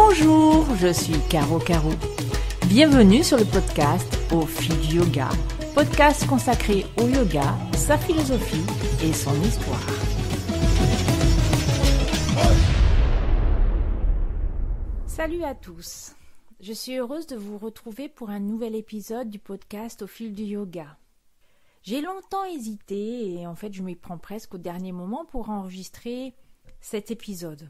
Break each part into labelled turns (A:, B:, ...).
A: Bonjour, je suis Caro Caro. Bienvenue sur le podcast Au fil du yoga, podcast consacré au yoga, sa philosophie et son histoire. Salut à tous, je suis heureuse de vous retrouver pour un nouvel épisode du podcast Au fil du yoga. J'ai longtemps hésité et en fait je m'y prends presque au dernier moment pour enregistrer cet épisode.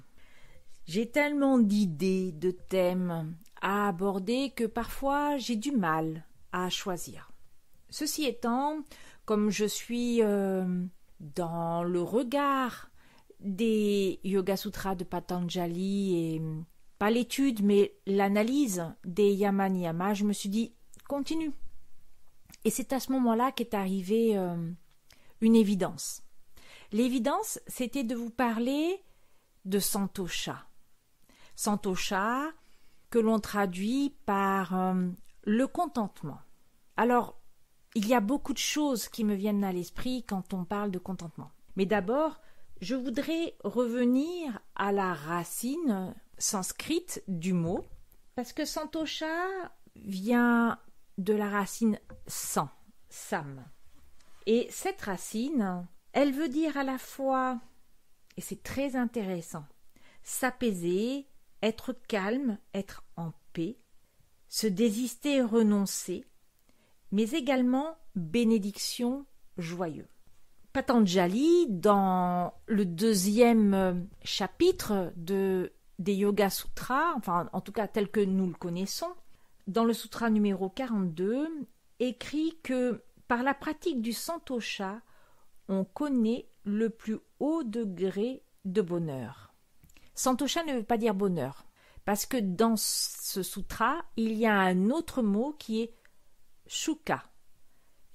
A: J'ai tellement d'idées, de thèmes à aborder que parfois j'ai du mal à choisir. Ceci étant, comme je suis dans le regard des Yoga Sutras de Patanjali et pas l'étude mais l'analyse des Yama Niyama, je me suis dit continue. Et c'est à ce moment-là qu'est arrivée une évidence. L'évidence, c'était de vous parler de Santosha. Santosha, que l'on traduit par le contentement. Alors, il y a beaucoup de choses qui me viennent à l'esprit quand on parle de contentement. Mais d'abord, je voudrais revenir à la racine sanskrite du mot, parce que Santosha vient de la racine san, sam. Et cette racine, elle veut dire à la fois, et c'est très intéressant, s'apaiser, être calme, être en paix, se désister, renoncer, mais également bénédiction, joyeux. Patanjali, dans le deuxième chapitre des Yoga Sutras, enfin en tout cas tel que nous le connaissons, dans le sutra numéro 42, écrit que par la pratique du Santosha, on connaît le plus haut degré de bonheur. Santosha ne veut pas dire bonheur, parce que dans ce sutra, il y a un autre mot qui est shuka,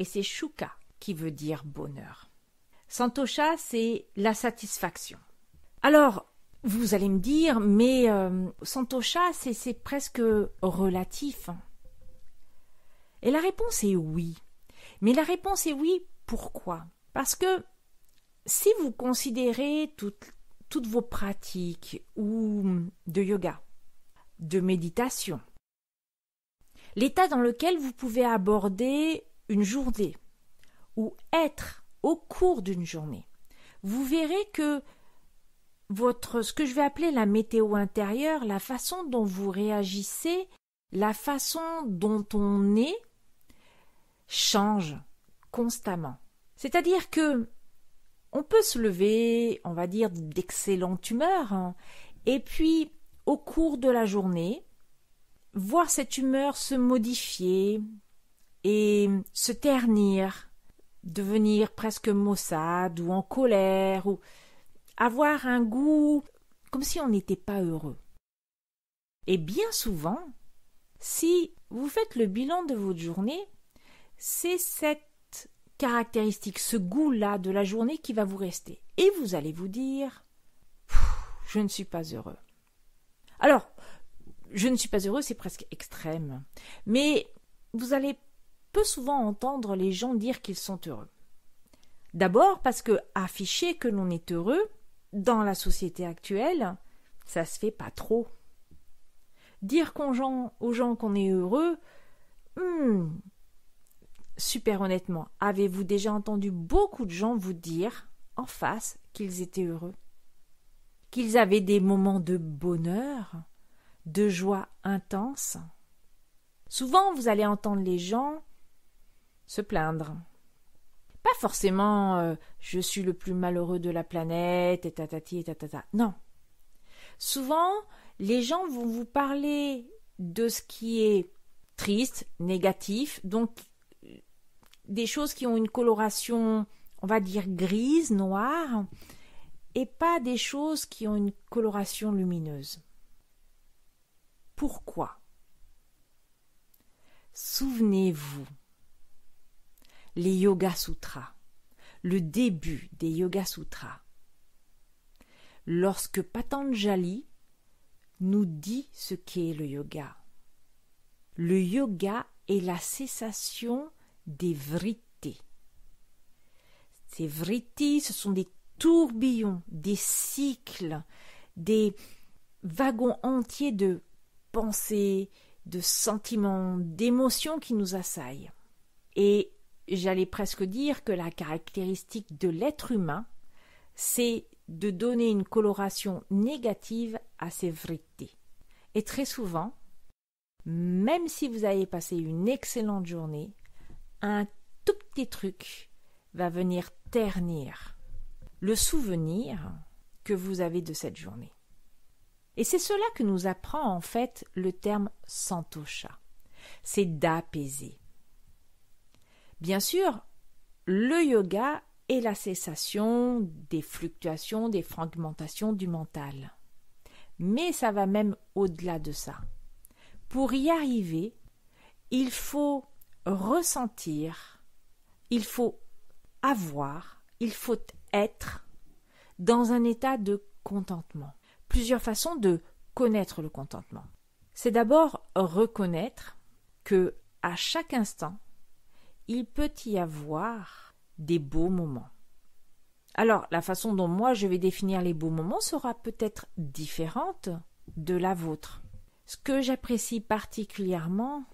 A: et c'est shuka qui veut dire bonheur. Santosha, c'est la satisfaction. Alors, vous allez me dire, mais Santosha, c'est presque relatif. Et la réponse est oui. Mais la réponse est oui, pourquoi ? Parce que si vous considérez toutes vos pratiques ou de yoga, de méditation, l'état dans lequel vous pouvez aborder une journée ou être au cours d'une journée, vous verrez que ce que je vais appeler la météo intérieure, la façon dont vous réagissez, la façon dont on est, change constamment. C'est-à-dire que on peut se lever, on va dire, d'excellente humeur, et puis, au cours de la journée, voir cette humeur se modifier et se ternir, devenir presque maussade ou en colère, ou avoir un goût comme si on n'était pas heureux. Et bien souvent, si vous faites le bilan de votre journée, c'est cette caractéristique, ce goût-là de la journée qui va vous rester. Et vous allez vous dire « je ne suis pas heureux ». Alors, je ne suis pas heureux, c'est presque extrême. Mais vous allez peu souvent entendre les gens dire qu'ils sont heureux. D'abord parce que afficher que l'on est heureux, dans la société actuelle, ça se fait pas trop. Dire aux gens qu'on est heureux, super honnêtement, avez-vous déjà entendu beaucoup de gens vous dire en face qu'ils étaient heureux? Qu'ils avaient des moments de bonheur, de joie intense? Souvent, vous allez entendre les gens se plaindre. Pas forcément je suis le plus malheureux de la planète, et tatati et tatata. Non. Souvent, les gens vont vous parler de ce qui est triste, négatif, donc des choses qui ont une coloration, on va dire grise, noire, et pas des choses qui ont une coloration lumineuse. Pourquoi ? Souvenez-vous, les Yoga Sutras, le début des Yoga Sutras, lorsque Patanjali nous dit ce qu'est le yoga. Le yoga est la cessation des vrittis. Ces vrittis, ce sont des tourbillons, des cycles, des wagons entiers de pensées, de sentiments, d'émotions qui nous assaillent. Et j'allais presque dire que la caractéristique de l'être humain, c'est de donner une coloration négative à ses vérités. Et très souvent, même si vous avez passé une excellente journée, un tout petit truc va venir ternir le souvenir que vous avez de cette journée. Et c'est cela que nous apprend en fait le terme santosha. C'est d'apaiser. Bien sûr, le yoga est la cessation des fluctuations, des fragmentations du mental. Mais ça va même au-delà de ça. Pour y arriver, il faut ressentir, il faut avoir, il faut être dans un état de contentement. Plusieurs façons de connaître le contentement. C'est d'abord reconnaître que à chaque instant, il peut y avoir des beaux moments. Alors, la façon dont moi je vais définir les beaux moments sera peut-être différente de la vôtre. Ce que j'apprécie particulièrement,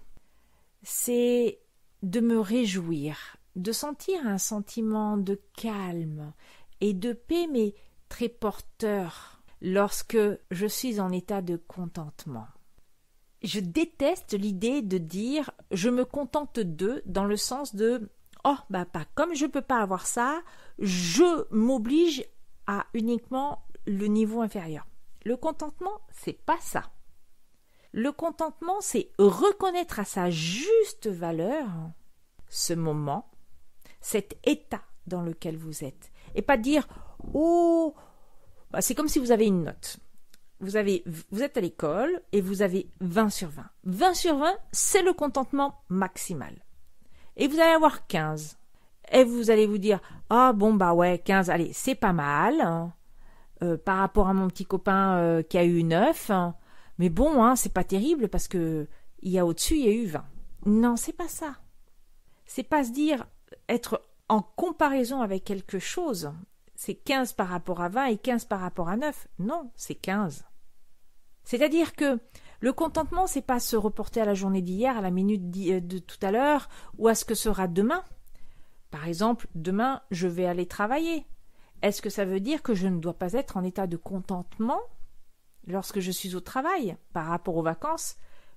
A: c'est de me réjouir, de sentir un sentiment de calme et de paix, mais très porteur, lorsque je suis en état de contentement. Je déteste l'idée de dire « je me contente de » dans le sens de « oh, bah pas comme je ne peux pas avoir ça, je m'oblige à uniquement le niveau inférieur ». Le contentement, c'est pas ça. Le contentement, c'est reconnaître à sa juste valeur ce moment, cet état dans lequel vous êtes. Et pas dire « oh », c'est comme si vous avez une note. Vous êtes à l'école et vous avez 20 sur 20. 20 sur 20, c'est le contentement maximal. Et vous allez avoir 15. Et vous allez vous dire « ah bon, bah ouais, 15, allez, c'est pas mal, hein, par rapport à mon petit copain qui a eu 9, hein, mais bon, hein, c'est pas terrible parce que il y a au-dessus, il y a eu 20. » Non, c'est pas ça. C'est pas se dire être en comparaison avec quelque chose. C'est 15 par rapport à 20 et 15 par rapport à 9. Non, c'est 15. C'est-à-dire que le contentement, c'est pas se reporter à la journée d'hier, à la minute de tout à l'heure, ou à ce que sera demain. Par exemple, demain, je vais aller travailler. Est-ce que ça veut dire que je ne dois pas être en état de contentement lorsque je suis au travail par rapport aux vacances,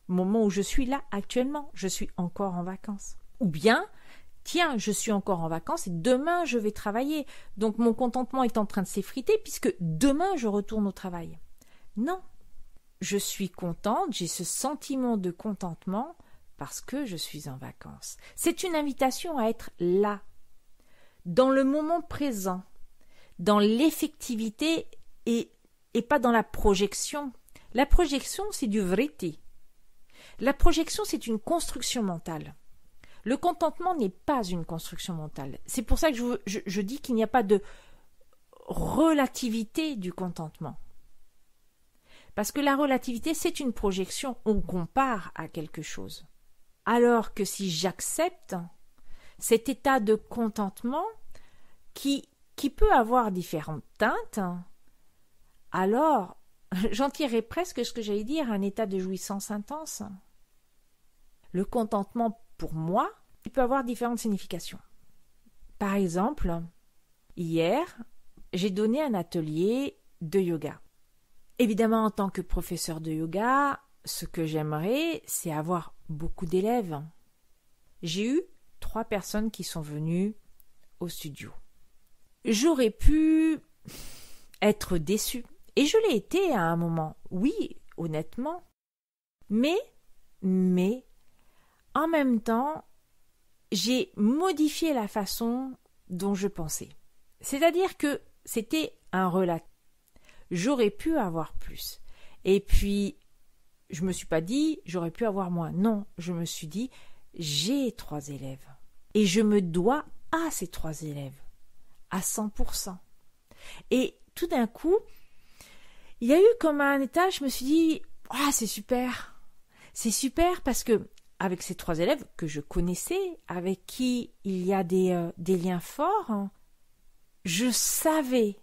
A: au moment où je suis là actuellement, je suis encore en vacances? Ou bien, tiens, je suis encore en vacances et demain je vais travailler, donc mon contentement est en train de s'effriter puisque demain je retourne au travail. Non, je suis contente, j'ai ce sentiment de contentement parce que je suis en vacances. C'est une invitation à être là, dans le moment présent, dans l'effectivité et pas dans la projection. La projection, c'est du vritti. La projection, c'est une construction mentale. Le contentement n'est pas une construction mentale. C'est pour ça que je dis qu'il n'y a pas de relativité du contentement. Parce que la relativité, c'est une projection, on compare à quelque chose. Alors que si j'accepte cet état de contentement qui peut avoir différentes teintes, alors j'en tirerai presque ce que j'allais dire, un état de jouissance intense. Le contentement, pour moi, il peut avoir différentes significations. Par exemple, hier, j'ai donné un atelier de yoga. Évidemment, en tant que professeur de yoga, ce que j'aimerais, c'est avoir beaucoup d'élèves. J'ai eu 3 personnes qui sont venues au studio. J'aurais pu être déçue. Et je l'ai été à un moment, oui, honnêtement. Mais, en même temps, j'ai modifié la façon dont je pensais. C'est-à-dire que c'était un relatif. J'aurais pu avoir plus. Et puis, je me suis pas dit, j'aurais pu avoir moins. Non, je me suis dit, j'ai 3 élèves. Et je me dois à ces 3 élèves. À 100%. Et tout d'un coup, il y a eu comme un état, je me suis dit, ah, c'est super. C'est super parce que, avec ces 3 élèves que je connaissais, avec qui il y a des liens forts, je savais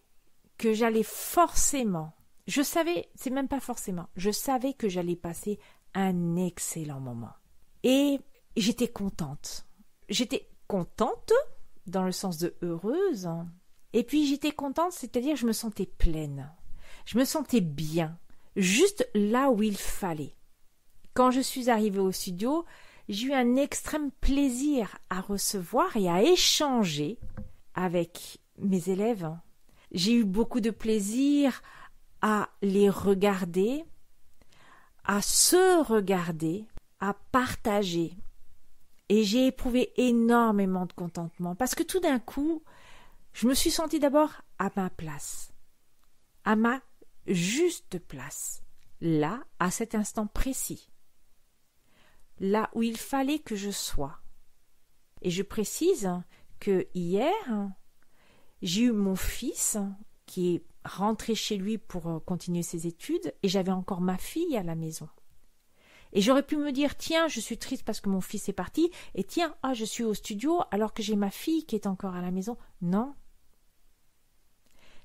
A: que j'allais forcément Je savais, c'est même pas forcément, je savais que j'allais passer un excellent moment. Et j'étais contente. J'étais contente dans le sens de heureuse. Et puis j'étais contente, c'est-à-dire je me sentais pleine. Je me sentais bien, juste là où il fallait. Quand je suis arrivée au studio, j'ai eu un extrême plaisir à recevoir et à échanger avec mes élèves. J'ai eu beaucoup de plaisir à les regarder, à se regarder, à partager. Et j'ai éprouvé énormément de contentement parce que tout d'un coup, je me suis sentie d'abord à ma place, à ma juste place, là, à cet instant précis, là où il fallait que je sois. Et je précise que hier, j'ai eu mon fils qui est rentré chez lui pour continuer ses études et j'avais encore ma fille à la maison. Et j'aurais pu me dire, tiens, je suis triste parce que mon fils est parti, et tiens, je suis au studio alors que j'ai ma fille qui est encore à la maison. Non.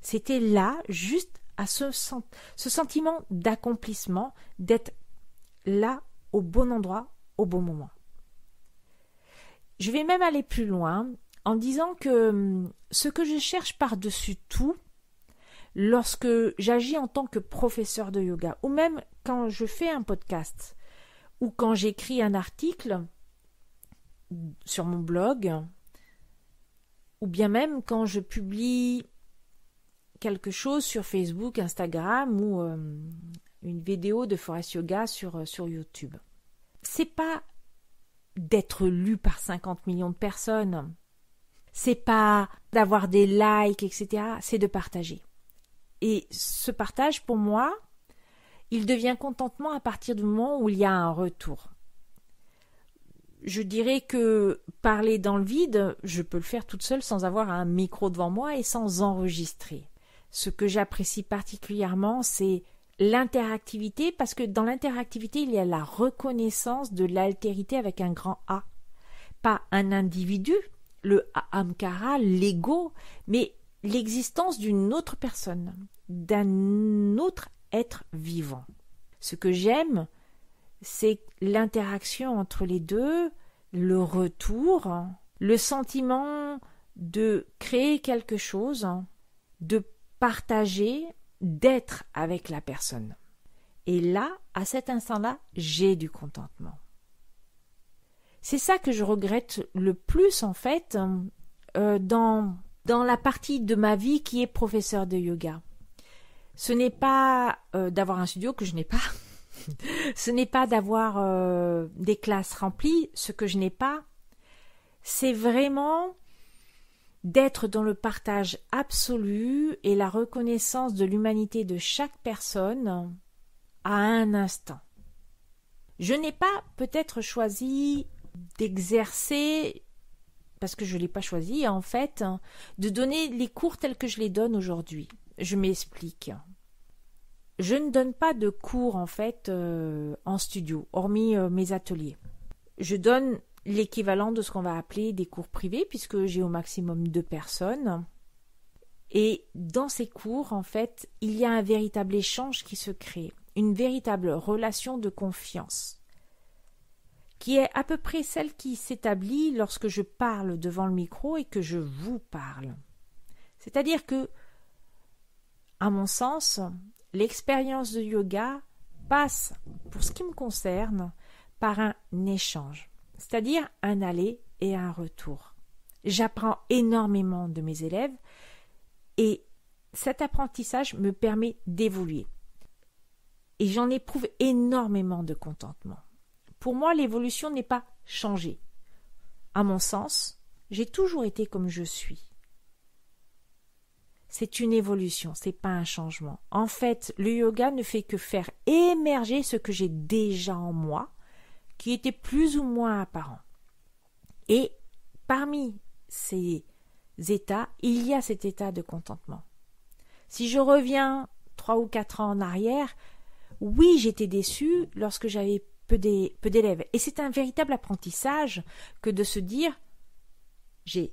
A: C'était là, juste à ce sentiment d'accomplissement, d'être là, au bon endroit, au bon moment. Je vais même aller plus loin en disant que ce que je cherche par-dessus tout, lorsque j'agis en tant que professeur de yoga, ou même quand je fais un podcast, ou quand j'écris un article sur mon blog, ou bien même quand je publie quelque chose sur Facebook, Instagram ou une vidéo de Forest Yoga sur YouTube. C'est pas d'être lu par 50 millions de personnes, c'est pas d'avoir des likes, etc. C'est de partager. Et ce partage, pour moi, il devient contentement à partir du moment où il y a un retour. Je dirais que parler dans le vide, je peux le faire toute seule sans avoir un micro devant moi et sans enregistrer. Ce que j'apprécie particulièrement, c'est l'interactivité, parce que dans l'interactivité, il y a la reconnaissance de l'altérité avec un grand A. Pas un individu, le ahamkara, l'ego, mais l'existence d'une autre personne, d'un autre être vivant. Ce que j'aime, c'est l'interaction entre les deux, le retour, le sentiment de créer quelque chose, de partager, d'être avec la personne. Et là, à cet instant-là, j'ai du contentement. C'est ça que je regrette le plus, en fait, dans la partie de ma vie qui est professeur de yoga. Ce n'est pas d'avoir un studio que je n'ai pas. Ce n'est pas d'avoir des classes remplies, ce que je n'ai pas. C'est vraiment d'être dans le partage absolu et la reconnaissance de l'humanité de chaque personne à un instant. Je n'ai pas peut-être choisi d'exercer, parce que je ne l'ai pas choisi en fait, de donner les cours tels que je les donne aujourd'hui. Je m'explique. Je ne donne pas de cours en fait en studio, hormis mes ateliers. Je donne l'équivalent de ce qu'on va appeler des cours privés, puisque j'ai au maximum 2 personnes. Et dans ces cours, en fait, il y a un véritable échange qui se crée, une véritable relation de confiance, qui est à peu près celle qui s'établit lorsque je parle devant le micro et que je vous parle. C'est-à-dire que, à mon sens, l'expérience de yoga passe, pour ce qui me concerne, par un échange, c'est-à-dire un aller et un retour. J'apprends énormément de mes élèves et cet apprentissage me permet d'évoluer. Et j'en éprouve énormément de contentement. Pour moi, l'évolution n'est pas changer. À mon sens, j'ai toujours été comme je suis. C'est une évolution, c'est pas un changement. En fait, le yoga ne fait que faire émerger ce que j'ai déjà en moi, qui était plus ou moins apparent. Et parmi ces états, il y a cet état de contentement. Si je reviens 3 ou 4 ans en arrière, oui, j'étais déçue lorsque j'avais peu d'élèves. Et c'est un véritable apprentissage que de se dire j'ai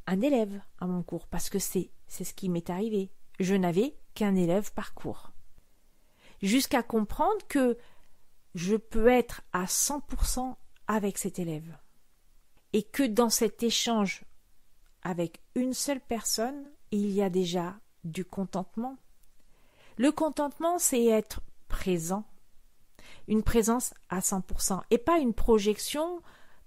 A: un élève à mon cours, parce que c'est ce qui m'est arrivé. Je n'avais qu'un élève par cours. jusqu'à comprendre que je peux être à 100% avec cet élève. Et que dans cet échange avec une seule personne, il y a déjà du contentement. Le contentement, c'est être présent, une présence à 100%, et pas une projection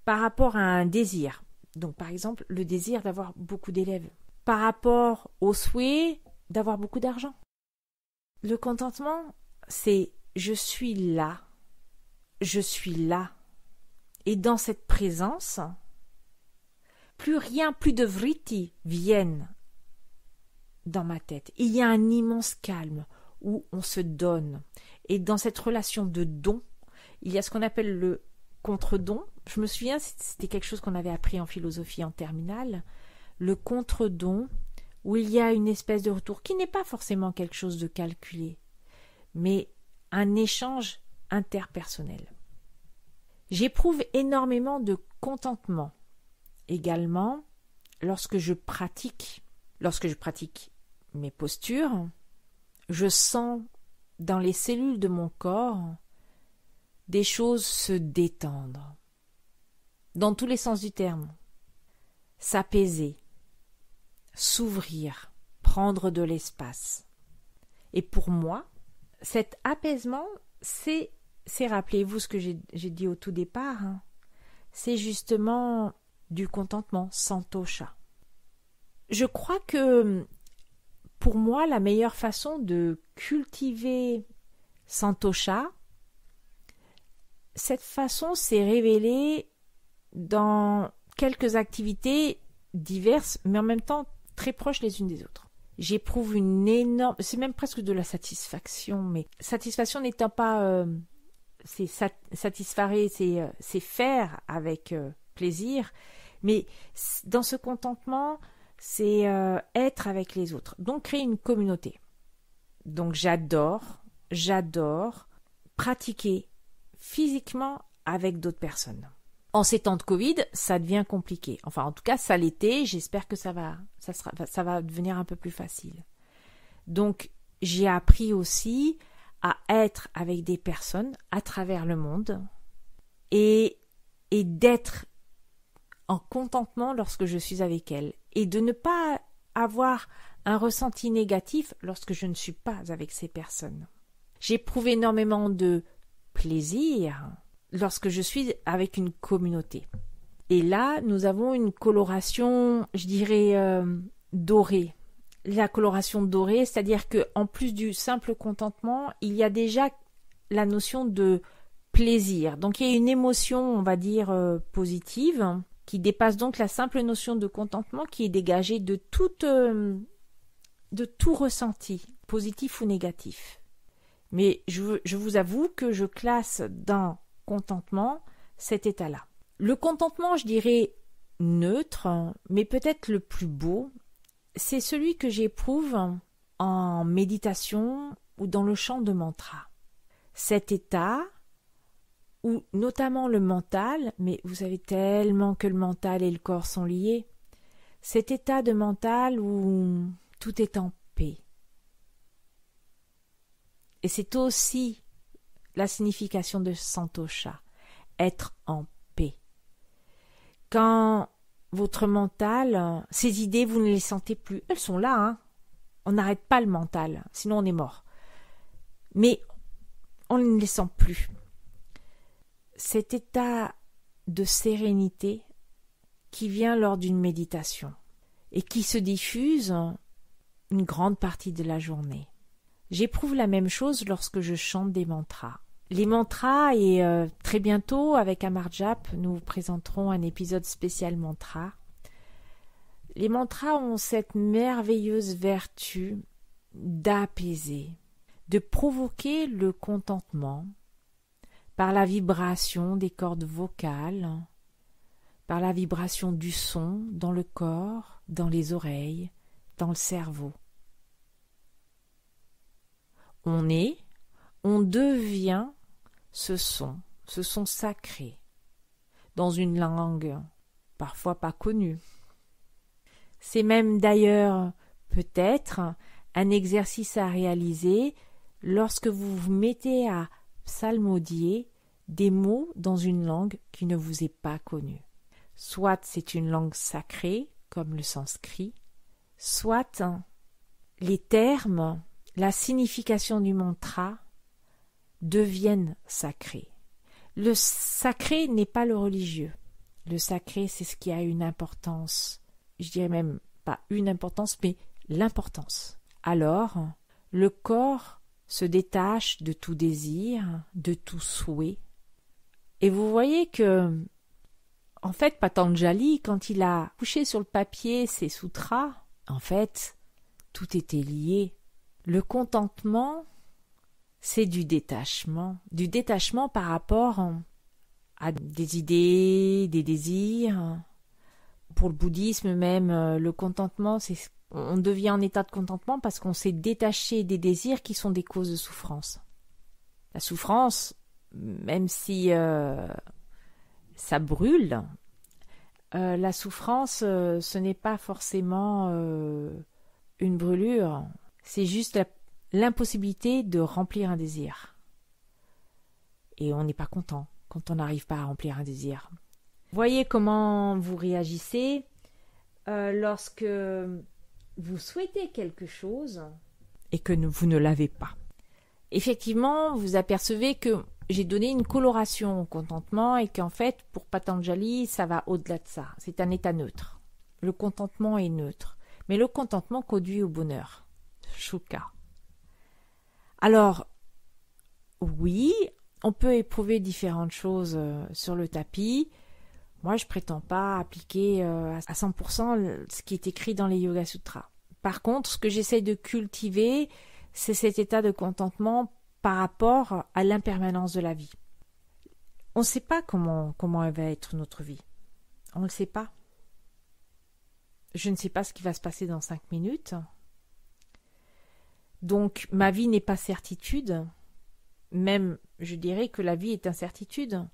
A: par rapport à un désir. Donc par exemple, le désir d'avoir beaucoup d'élèves, par rapport au souhait d'avoir beaucoup d'argent. Le contentement, c'est je suis là, et dans cette présence, plus rien, plus de vritti viennent dans ma tête. Il y a un immense calme où on se donne. Et dans cette relation de don, il y a ce qu'on appelle le contre-don. Je me souviens, c'était quelque chose qu'on avait appris en philosophie en terminale. Le contre-don, où il y a une espèce de retour qui n'est pas forcément quelque chose de calculé, mais un échange interpersonnel. J'éprouve énormément de contentement également lorsque je pratique mes postures. Je sens dans les cellules de mon corps des choses se détendre, dans tous les sens du terme, s'apaiser, s'ouvrir, prendre de l'espace. Et pour moi, cet apaisement, c'est rappelez-vous ce que j'ai dit au tout départ, c'est justement du contentement, santosha. Je crois que pour moi, la meilleure façon de cultiver santosha, cette façon s'est révélée dans quelques activités diverses, mais en même temps très proches les unes des autres. J'éprouve une énorme... C'est même presque de la satisfaction, mais satisfaction n'étant pas... c'est satisfaire, c'est faire avec plaisir, mais dans ce contentement, c'est être avec les autres. Donc créer une communauté. Donc j'adore pratiquer physiquement avec d'autres personnes. En ces temps de Covid, ça devient compliqué. Enfin, en tout cas, ça l'était. J'espère que ça va devenir un peu plus facile. Donc, j'ai appris aussi à être avec des personnes à travers le monde et d'être en contentement lorsque je suis avec elles et de ne pas avoir un ressenti négatif lorsque je ne suis pas avec ces personnes. J'éprouve énormément de plaisir lorsque je suis avec une communauté. Et là, nous avons une coloration, je dirais, dorée. La coloration dorée, c'est-à-dire qu'en plus du simple contentement, il y a déjà la notion de plaisir. Donc il y a une émotion, on va dire, positive, qui dépasse donc la simple notion de contentement, qui est dégagée de tout ressenti, positif ou négatif. Mais je vous avoue que je classe dans contentement cet état-là. Le contentement, je dirais neutre, mais peut-être le plus beau, c'est celui que j'éprouve en méditation ou dans le chant de mantra. Cet état où notamment le mental, mais vous savez tellement que le mental et le corps sont liés, cet état de mental où tout est en paix. Et c'est aussi la signification de santosha, être en paix. Quand votre mental, ces idées, vous ne les sentez plus, elles sont là, on n'arrête pas le mental, sinon on est mort. Mais on ne les sent plus. Cet état de sérénité qui vient lors d'une méditation et qui se diffuse une grande partie de la journée. J'éprouve la même chose lorsque je chante des mantras. Les mantras, et très bientôt avec Amarjap, nous vous présenterons un épisode spécial mantra. Les mantras ont cette merveilleuse vertu d'apaiser, de provoquer le contentement par la vibration des cordes vocales, par la vibration du son dans le corps, dans les oreilles, dans le cerveau. On devient ce son sacré, dans une langue parfois pas connue. C'est même d'ailleurs peut-être un exercice à réaliser lorsque vous vous mettez à psalmodier des mots dans une langue qui ne vous est pas connue. Soit c'est une langue sacrée, comme le sanskrit, soit les termes, la signification du mantra deviennent sacrés. Le sacré n'est pas le religieux. Le sacré, c'est ce qui a une importance. Je dirais même pas une importance, mais l'importance. Alors, le corps se détache de tout désir, de tout souhait. Et vous voyez que, en fait, Patanjali, quand il a couché sur le papier ses sutras, en fait, tout était lié. Le contentement, c'est du détachement par rapport à des idées, des désirs. Pour le bouddhisme même, le contentement, on devient en état de contentement parce qu'on s'est détaché des désirs qui sont des causes de souffrance. La souffrance, même si ça brûle, la souffrance, ce n'est pas forcément une brûlure, c'est juste l'impossibilité de remplir un désir. Et on n'est pas content quand on n'arrive pas à remplir un désir. Voyez comment vous réagissez lorsque vous souhaitez quelque chose et que vous ne l'avez pas. Effectivement, vous apercevez que j'ai donné une coloration au contentement et qu'en fait, pour Patanjali, ça va au-delà de ça. C'est un état neutre. Le contentement est neutre. Mais le contentement conduit au bonheur. Shuka. Alors, oui, on peut éprouver différentes choses sur le tapis. Moi, je prétends pas appliquer à 100% ce qui est écrit dans les Yoga Sutras. Par contre, ce que j'essaye de cultiver, c'est cet état de contentement par rapport à l'impermanence de la vie. On ne sait pas comment elle va être notre vie. On ne le sait pas. Je ne sais pas ce qui va se passer dans 5 minutes. Donc, ma vie n'est pas certitude. Même, je dirais que la vie est incertitude.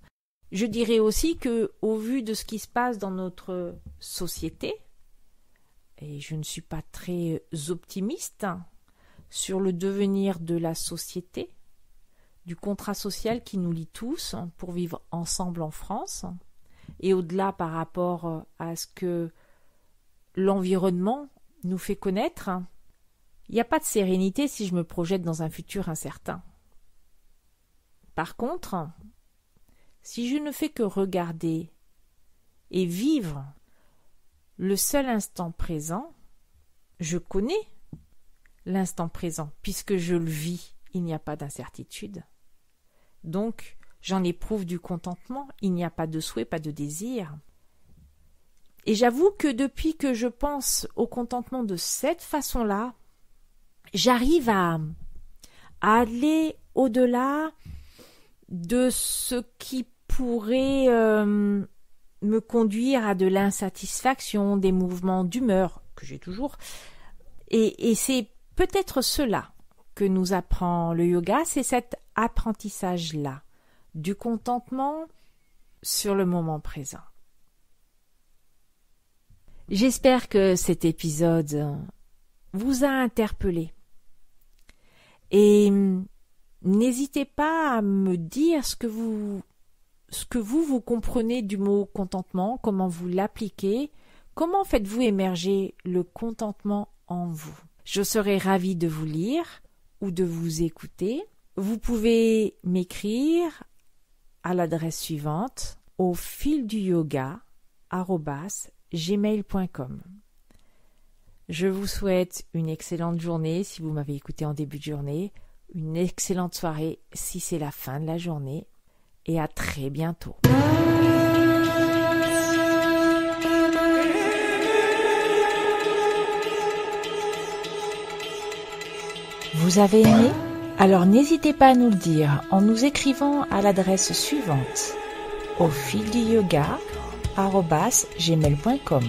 A: Je dirais aussi que, au vu de ce qui se passe dans notre société, et je ne suis pas très optimiste sur le devenir de la société, du contrat social qui nous lie tous pour vivre ensemble en France, et au-delà par rapport à ce que l'environnement nous fait connaître, il n'y a pas de sérénité si je me projette dans un futur incertain. Par contre, si je ne fais que regarder et vivre le seul instant présent, je connais l'instant présent, puisque je le vis, il n'y a pas d'incertitude. Donc, j'en éprouve du contentement, il n'y a pas de souhait, pas de désir. Et j'avoue que depuis que je pense au contentement de cette façon-là, j'arrive à aller au-delà de ce qui pourrait me conduire à de l'insatisfaction, des mouvements d'humeur, que j'ai toujours. Et c'est peut-être cela que nous apprend le yoga, c'est cet apprentissage-là, du contentement sur le moment présent. J'espère que cet épisode vous a interpellé. Et n'hésitez pas à me dire ce que vous comprenez du mot contentement, comment vous l'appliquez, comment faites-vous émerger le contentement en vous. Je serai ravie de vous lire ou de vous écouter. Vous pouvez m'écrire à l'adresse suivante au filduyoga@gmail.com. Je vous souhaite une excellente journée si vous m'avez écouté en début de journée, une excellente soirée si c'est la fin de la journée, et à très bientôt. Vous avez aimé ? Alors n'hésitez pas à nous le dire en nous écrivant à l'adresse suivante au filduyoga@gmail.com.